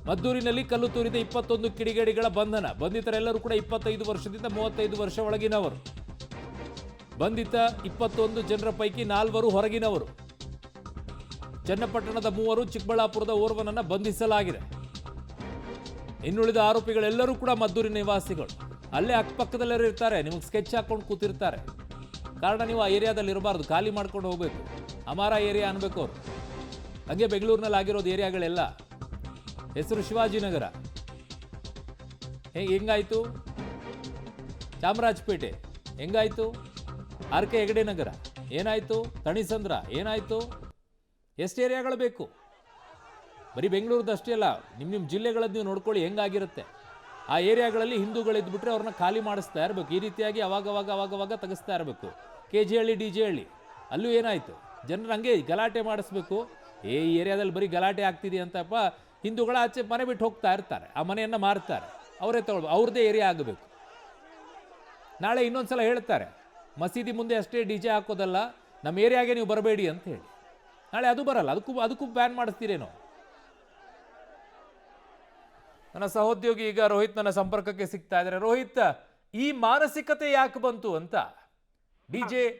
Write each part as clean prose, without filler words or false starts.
ಮದ್ದೂರಿನಲ್ಲಿ ಕಲ್ಲು ತೂರಿದ 21 ಕಿಡಿಗೇಡಿಗಳ ಬಂಧನ. ಬಂಧಿತರೆಲ್ಲರೂ ಕೂಡ 25 ವರ್ಷದಿಂದ 35 ವರ್ಷ ಒಳಗಿನವರು. ಬಂಧಿತ 21 ಜನರ ಪೈಕಿ 4 ಹೊರಗಿನವರು. ಚನ್ನಪಟ್ಟಣದ 3, ಚಿಕ್ಕಬಳ್ಳಾಪುರದ ಓರ್ವನನ್ನ ಬಂಧಿಸಲಾಗಿದೆ. ಇನ್ನುಳಿದ ಆರೋಪಿಗಳೆಲ್ಲರೂ ಕೂಡ ಮದ್ದೂರಿನ ನಿವಾಸಿಗಳು. ಅಲ್ಲೇ ಅಕ್ಕಪಕ್ಕದಲ್ಲೇ ಇರ್ತಾರೆ, ನಿಮಗೆ ಸ್ಕೆಚ್ ಹಾಕೊಂಡು ಕೂತಿರ್ತಾರೆ. ಕಾರಣ ನೀವು ಆ ಏರಿಯಾದಲ್ಲಿ ಇರಬಾರ್ದು, ಖಾಲಿ ಮಾಡ್ಕೊಂಡು ಹೋಗ್ಬೇಕು. ಅಮಾರ ಏರಿಯಾ ಅನ್ಬೇಕು ಅವರು. ಹಂಗೆ ಬೆಂಗಳೂರಿನಲ್ಲಿ ಆಗಿರೋದು ಏರಿಯಾಗಳೆಲ್ಲ. ಹೆಸರು ಶಿವಾಜಿನಗರ, ಹೆಂಗಾಯ್ತು? ಚಾಮರಾಜಪೇಟೆ ಹೆಂಗಾಯ್ತು? ಆರ್ ಕೆ ಹೆಗಡೆ ನಗರ ಏನಾಯ್ತು? ತಣಿಸಂದ್ರ ಏನಾಯ್ತು? ಎಷ್ಟು ಏರಿಯಾಗಳು ಬೇಕು? ಬರೀ ಬೆಂಗಳೂರದಷ್ಟೇ ಅಲ್ಲ, ನಿಮ್ಮ ಜಿಲ್ಲೆಗಳದ್ದು ನೀವು ನೋಡ್ಕೊಳ್ಳಿ ಹೆಂಗಾಗಿರುತ್ತೆ. ಆ ಏರಿಯಾಗಳಲ್ಲಿ ಹಿಂದೂಗಳಿದ್ಬಿಟ್ರೆ ಅವ್ರನ್ನ ಖಾಲಿ ಮಾಡಿಸ್ತಾ ಇರಬೇಕು. ಈ ರೀತಿಯಾಗಿ ಅವಾಗವಾಗ ತೆಗೆಸ್ತಾ ಇರಬೇಕು. KG ಹಳ್ಳಿ, DG ಹಳ್ಳಿ ಅಲ್ಲೂ ಏನಾಯಿತು? ಜನರು ಹಂಗೆ ಗಲಾಟೆ ಮಾಡಿಸ್ಬೇಕು. ಈ ಏರಿಯಾದಲ್ಲಿ ಬರೀ ಗಲಾಟೆ ಆಗ್ತಿದೆ ಅಂತಪ್ಪ ಹಿಂದೂಗಳ ಆಚೆ ಮನೆ ಬಿಟ್ಟು ಹೋಗ್ತಾ ಇರ್ತಾರೆ, ಆ ಮನೆಯನ್ನು ಮಾರ್ತಾರೆ. ಅವರೇ ತಗೊಳ್ಬೇಕು, ಅವ್ರದ್ದೇ ಏರಿಯಾ ಆಗಬೇಕು. ನಾಳೆ ಇನ್ನೊಂದ್ಸಲ ಹೇಳ್ತಾರೆ, ಮಸೀದಿ ಮುಂದೆ ಅಷ್ಟೇ DJ ಹಾಕೋದಲ್ಲ, ನಮ್ಮ ಏರಿಯಾಗೆ ನೀವು ಬರಬೇಡಿ ಅಂತ ಹೇಳಿ. ನಾಳೆ ಅದು ಬರಲ್ಲ, ಅದಕ್ಕೂ ಬ್ಯಾನ್ ಮಾಡಿಸ್ತೀರೇನೋ. ನನ್ನ ಸಹೋದ್ಯೋಗಿ ಈಗ ರೋಹಿತ್ ನನ್ನ ಸಂಪರ್ಕಕ್ಕೆ ಸಿಗ್ತಾ ಇದ್ದಾರೆ. ರೋಹಿತ್, ಈ ಮಾನಸಿಕತೆ ಯಾಕೆ ಬಂತು ಅಂತ?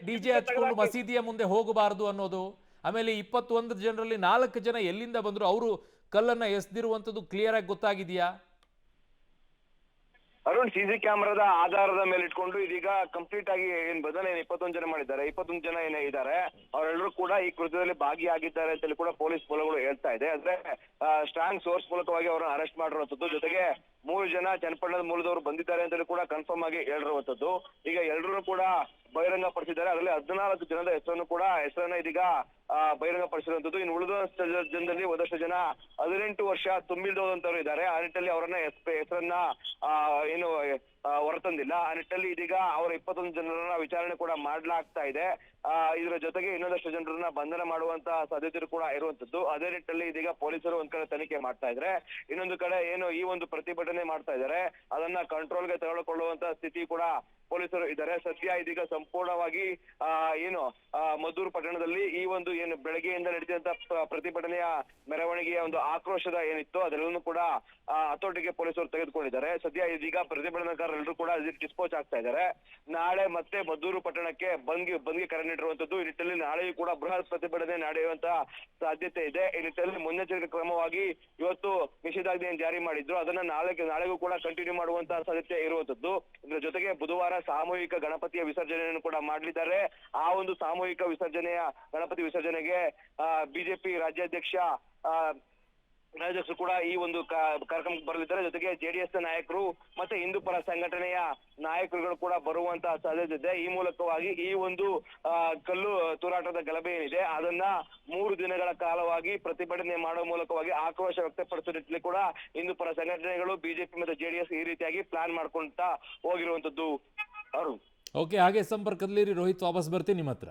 ಡಿಜೆ ಹಚ್ಕೊಂಡು ಮಸೀದಿಯ ಮುಂದೆ ಹೋಗಬಾರದು ಅನ್ನೋದು, ಆಮೇಲೆ 21 ಜನರಲ್ಲಿ 4 ಜನ ಎಲ್ಲಿಂದ ಬಂದ್ರು, ಅವರು ಕಲ್ಲನ್ನ ಎಸೆದಿರುವಂಥದ್ದು ಕ್ಲಿಯರ್ ಆಗಿ ಗೊತ್ತಾಗಿದೆಯಾ? ಅರುಣ್, CC ಕ್ಯಾಮೆರಾದ ಆಧಾರದ ಮೇಲೆ ಇಟ್ಕೊಂಡು ಇದೀಗ ಕಂಪ್ಲೀಟ್ ಆಗಿ ಏನ್ ಬದನೆ 21 ಜನ ಮಾಡಿದ್ದಾರೆ. 21 ಜನ ಏನೇ ಇದ್ದಾರೆ ಅವರೆಲ್ಲರೂ ಕೂಡ ಈ ಕೃತ್ಯದಲ್ಲಿ ಭಾಗಿಯಾಗಿದ್ದಾರೆ ಅಂತೇಳಿ ಕೂಡ ಪೊಲೀಸ್ ಮೂಲಗಳು ಹೇಳ್ತಾ ಇದೆ. ಅಂದ್ರೆ ಸ್ಟ್ರಾಂಗ್ ಸೋರ್ಸ್ ಮೂಲಕವಾಗಿ ಅವರನ್ನು ಅರೆಸ್ಟ್ ಮಾಡಿರುವಂತದ್ದು. ಜೊತೆಗೆ 3 ಜನ ಚನ್ನಪಟ್ಟಣದ ಮೂಲದವರು ಬಂದಿದ್ದಾರೆ ಅಂತೇಳಿ ಕೂಡ ಕನ್ಫರ್ಮ್ ಆಗಿ ಹೇಳಿರುವಂತದ್ದು. ಈಗ ಎಲ್ಲರೂ ಕೂಡ ಬಹಿರಂಗ ಪಡಿಸಿದ್ದಾರೆ. ಅದರಲ್ಲಿ 14 ಜನದ ಹೆಸರನ್ನ ಇದೀಗ ಬಹಿರಂಗ ಪಡಿಸಿರುವಂತದ್ದು. ಇನ್ನು ಉಳಿದ ಜನದಲ್ಲಿ ಒಂದಷ್ಟು ಜನ 18 ವರ್ಷ ತುಂಬಿಲ್ದೋದಂತವ್ರು ಇದ್ದಾರೆ. ಆ ನಿಟ್ಟಿನಲ್ಲಿ ಅವರನ್ನ ಹೆಸರನ್ನ ಏನು ಹೊರತಂದಿಲ್ಲ. ಆ ನಿಟ್ಟಿನಲ್ಲಿ ಇದೀಗ ಅವರ 21 ಜನರನ್ನ ವಿಚಾರಣೆ ಕೂಡ ಮಾಡ್ಲಾಗ್ತಾ ಇದೆ. ಇದರ ಜೊತೆಗೆ ಇನ್ನೊಂದಷ್ಟು ಜನರನ್ನ ಬಂಧನ ಮಾಡುವಂತ ಸಾಧ್ಯತೆ ಕೂಡ ಇರುವಂತದ್ದು. ಅದೇ ನಿಟ್ಟಿನಲ್ಲಿ ಇದೀಗ ಪೊಲೀಸರು ಒಂದ್ ಕಡೆ ತನಿಖೆ ಮಾಡ್ತಾ ಇದ್ದಾರೆ, ಇನ್ನೊಂದು ಕಡೆ ಏನು ಈ ಒಂದು ಪ್ರತಿಭಟನೆ ಮಾಡ್ತಾ ಇದ್ದಾರೆ ಅದನ್ನ ಕಂಟ್ರೋಲ್ಗೆ ತೆಗೆದುಕೊಳ್ಳುವಂತ ಸ್ಥಿತಿ ಕೂಡ ಪೊಲೀಸರು ಇದ್ದಾರೆ. ಸದ್ಯ ಇದೀಗ ಸಂಪೂರ್ಣವಾಗಿ ಏನು ಮದ್ದೂರು ಪಟ್ಟಣದಲ್ಲಿ ಈ ಒಂದು ಏನು ಬೆಳಗ್ಗೆಯಿಂದ ನಡೆದಂತ ಪ್ರತಿಭಟನೆಯ ಮೆರವಣಿಗೆಯ ಒಂದು ಆಕ್ರೋಶದ ಏನಿತ್ತು ಅದೆಲ್ಲವನ್ನೂ ಕೂಡ ಹತೋಟಿಗೆ ಪೊಲೀಸರು ತೆಗೆದುಕೊಂಡಿದ್ದಾರೆ. ಸದ್ಯ ಇದೀಗ ಪ್ರತಿಭಟನಾಕಾರರೆಲ್ಲರೂ ಕೂಡ ಡಿಸ್ಪೋಚ್ ಆಗ್ತಾ ಇದ್ದಾರೆ. ನಾಳೆ ಮತ್ತೆ ಮದ್ದೂರು ಪಟ್ಟಣಕ್ಕೆ ಬಂದ್ಗೆ ಕರೆ ನೀಡಿರುವಂತದ್ದು. ಈ ನಿಟ್ಟಿನಲ್ಲಿ ನಾಳೆಯೂ ಕೂಡ ಬೃಹತ್ ಪ್ರತಿಭಟನೆ ನಡೆಯುವಂತ ಸಾಧ್ಯತೆ ಇದೆ. ಈ ನಿಟ್ಟಿನಲ್ಲಿ ಮುನ್ನೆಚ್ಚರಿಕೆ ಕ್ರಮವಾಗಿ ಇವತ್ತು ನಿಷೇಧಾಜ್ಞೆಯನ್ನು ಜಾರಿ ಮಾಡಿದ್ರು, ಅದನ್ನ ನಾಳೆಗೂ ಕೂಡ ಕಂಟಿನ್ಯೂ ಮಾಡುವಂತ ಸಾಧ್ಯತೆ ಇರುವಂತದ್ದು. ಇದರ ಜೊತೆಗೆ ಬುಧವಾರ ಸಾಮೂಹಿಕ ಗಣಪತಿಯ ವಿಸರ್ಜನೆಯನ್ನು ಕೂಡ ಮಾಡಲಿದ್ದಾರೆ. ಆ ಒಂದು ಸಾಮೂಹಿಕ ಗಣಪತಿ ವಿಸರ್ಜನೆಗೆ ಬಿಜೆಪಿ ರಾಜ್ಯಾಧ್ಯಕ್ಷರು ಕೂಡ ಈ ಒಂದು ಕಾರ್ಯಕ್ರಮಕ್ಕೆ ಬರಲಿದ್ದಾರೆ. ಜೊತೆಗೆ JDS ನಾಯಕರು ಮತ್ತೆ ಹಿಂದೂ ಪರ ಸಂಘಟನೆಯ ನಾಯಕರುಗಳು ಕೂಡ ಬರುವಂತಹ ಸಾಧ್ಯತೆ ಇದೆ. ಈ ಮೂಲಕವಾಗಿ ಈ ಒಂದು ಕಲ್ಲು ತೂರಾಟದ ಗಲಭೆ ಏನಿದೆ ಅದನ್ನ 3 ದಿನಗಳ ಕಾಲವಾಗಿ ಪ್ರತಿಭಟನೆ ಮಾಡುವ ಮೂಲಕವಾಗಿ ಆಕ್ರೋಶ ವ್ಯಕ್ತಪಡಿಸುವ ನಿಟ್ಟಿನಲ್ಲಿ ಕೂಡ ಹಿಂದೂ ಪರ ಸಂಘಟನೆಗಳು, ಬಿಜೆಪಿ ಮತ್ತು JDS ಈ ರೀತಿಯಾಗಿ ಪ್ಲಾನ್ ಮಾಡ್ಕೊಂತ ಹೋಗಿರುವಂತದ್ದು. ಓಕೆ, ಹಾಗೆ ಸಂಪರ್ಕದಲ್ಲಿ ರೋಹಿತ್, ವಾಪಸ್ ಬರ್ತೀನಿ ನಿಮ್ಮ ಹತ್ರ.